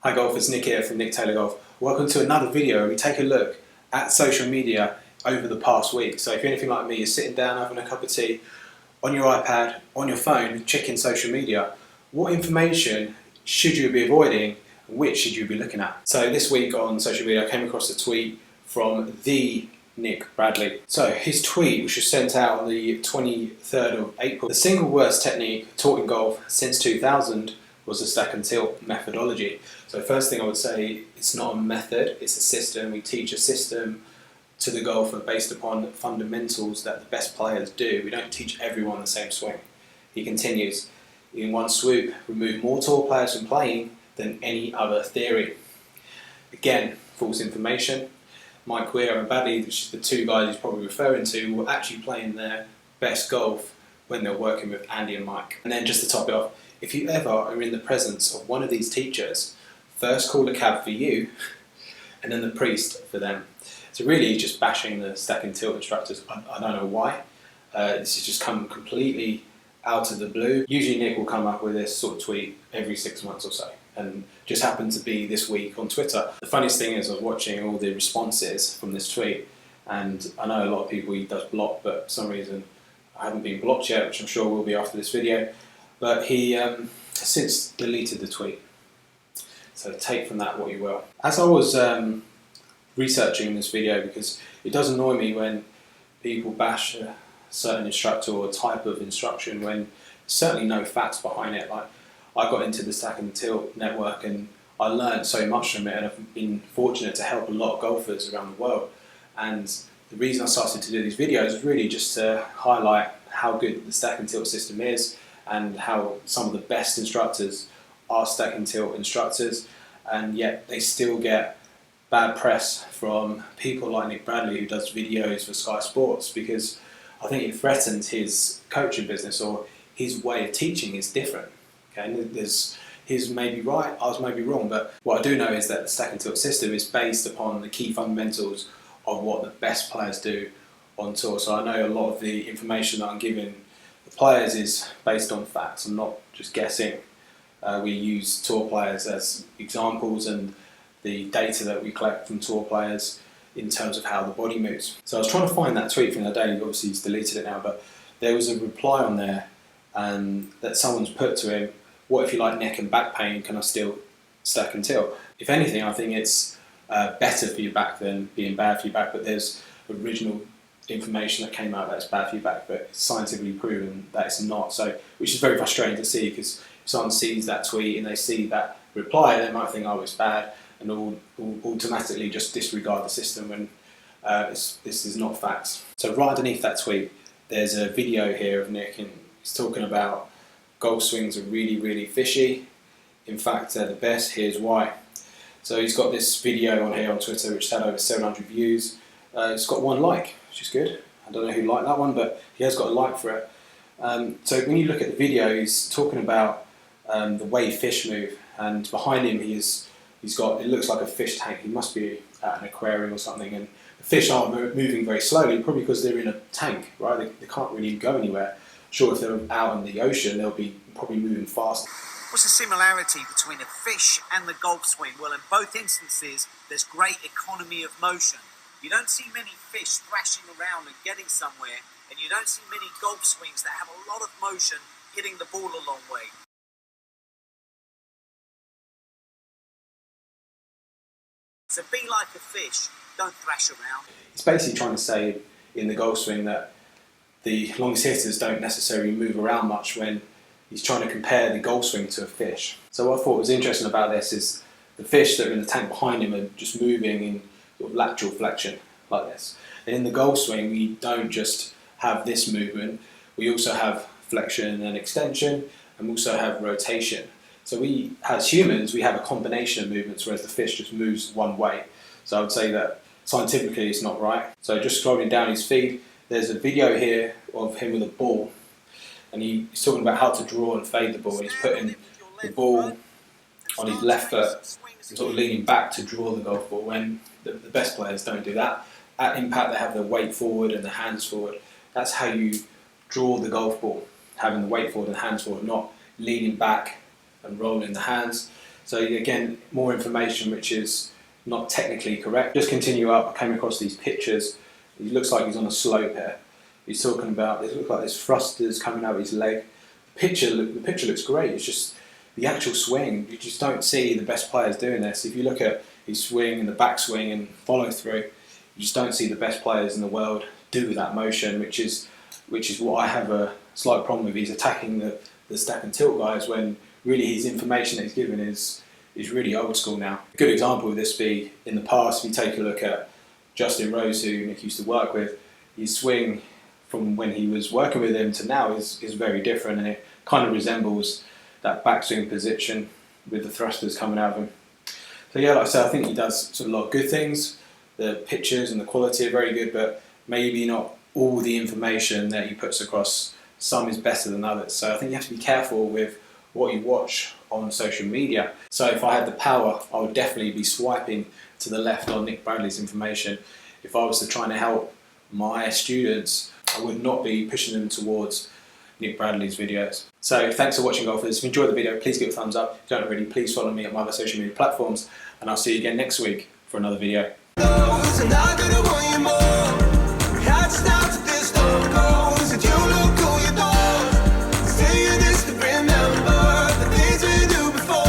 Hi golfers, Nick here from Nick Taylor Golf. Welcome to another video where we take a look at social media over the past week. So if you're anything like me, you're sitting down having a cup of tea on your iPad, on your phone, checking social media, what information should you be avoiding and which should you be looking at? So this week on social media I came across a tweet from the Nick Bradley. So his tweet, which was sent out on the 23rd of April, the single worst technique taught in golf since 2000 was the stack and tilt methodology. So first thing I would say, it's not a method, it's a system. We teach a system to the golfer based upon fundamentals that the best players do. We don't teach everyone the same swing. He continues, in one swoop, remove more tour players from playing than any other theory. Again, false information. Mike Weir and Badley, which is the two guys he's probably referring to, were actually playing their best golf when they're working with Andy and Mike. And then just to top it off, if you ever are in the presence of one of these teachers, first call a cab for you and then the priest for them. So really just bashing the stack and tilt instructors. I don't know why. This has just come completely out of the blue. Usually Nick will come up with this sort of tweet every 6 months or so, and just happened to be this week on Twitter. The funniest thing is I was watching all the responses from this tweet, and I know a lot of people he does block, but for some reason I haven't been blocked yet, which I'm sure will be after this video. But he has since deleted the tweet. So take from that what you will. As I was researching this video, because it does annoy me when people bash a certain instructor or type of instruction when there's certainly no facts behind it. Like, I got into the stack and tilt network and I learned so much from it, and I've been fortunate to help a lot of golfers around the world. And the reason I started to do these videos is really just to highlight how good the stack and tilt system is, and how some of the best instructors are stack and tilt instructors, and yet they still get bad press from people like Nick Bradley, who does videos for Sky Sports, because I think it threatens his coaching business, or his way of teaching is different. Okay, and he's maybe right, I was maybe wrong, but what I do know is that the stack and tilt system is based upon the key fundamentals of what the best players do on tour. So I know a lot of the information that I'm giving the players is based on facts. I'm not just guessing. We use tour players as examples and the data that we collect from tour players in terms of how the body moves. So I was trying to find that tweet from the day. Obviously he's deleted it now, but there was a reply on there that someone's put to him, what if you like neck and back pain, can I still stack and tilt? If anything, I think it's better for your back than being bad for your back, but there's original information that came out that it's bad for your back, but it's scientifically proven that it's not. So, which is very frustrating to see, because if someone sees that tweet and they see that reply, they might think, oh, it's bad, and all automatically just disregard the system when this is not facts. So right underneath that tweet, there's a video here of Nick, and he's talking about golf swings are really, really fishy. In fact, they're the best. Here's why. So he's got this video on here on Twitter, which had over 700 views. It's got 1 like, which is good. I don't know who liked that one, but he has got a like for it. So when you look at the video, he's talking about the way fish move, and behind him he's got, it looks like a fish tank. He must be at an aquarium or something, and the fish are moving very slowly, probably because they're in a tank, right? They can't really go anywhere. Sure, if they're out in the ocean, they'll be probably moving fast. What's the similarity between a fish and the golf swing? Well, in both instances, there's great economy of motion. You don't see many fish thrashing around and getting somewhere, and you don't see many golf swings that have a lot of motion hitting the ball a long way. So be like a fish, don't thrash around. It's basically trying to say in the golf swing that the longest hitters don't necessarily move around much, when he's trying to compare the golf swing to a fish. So what I thought was interesting about this is the fish that are in the tank behind him are just moving in sort of lateral flexion like this. And in the golf swing, we don't just have this movement, we also have flexion and extension, and we also have rotation. So we, as humans, we have a combination of movements, whereas the fish just moves one way. So I would say that scientifically it's not right. So just scrolling down his feed, there's a video here of him with a ball, and he's talking about how to draw and fade the ball, and he's putting the ball on his left foot and sort of leaning back to draw the golf ball, when the best players don't do that. At impact they have their weight forward and their hands forward. That's how you draw the golf ball, having the weight forward and hands forward, not leaning back and rolling the hands. So again, more information which is not technically correct. Just continue up, I came across these pictures. He looks like he's on a slope here. He's talking about, it looks like there's thrusters coming out of his leg. The picture looks great, it's just the actual swing, you just don't see the best players doing this. If you look at his swing and the backswing and follow through, you just don't see the best players in the world do that motion, which is what I have a slight problem with. He's attacking the stack and tilt guys when really his information that he's given is really old school now. A good example of this be in the past, if you take a look at Justin Rose, who Nick used to work with, his swing from when he was working with him to now is very different, and it kind of resembles that backswing position with the thrusters coming out of him. So yeah, like I said, I think he does sort of a lot of good things. The pictures and the quality are very good, but maybe not all the information that he puts across. Some is better than others. So I think you have to be careful with what you watch on social media. So if I had the power, I would definitely be swiping to the left on Nick Bradley's information. If I was to try and help my students, I would not be pushing them towards Nick Bradley's videos. So thanks for watching, golfers. If you enjoyed the video, please give it a thumbs up. If you don't already, please follow me on my other social media platforms, and I'll see you again next week for another video.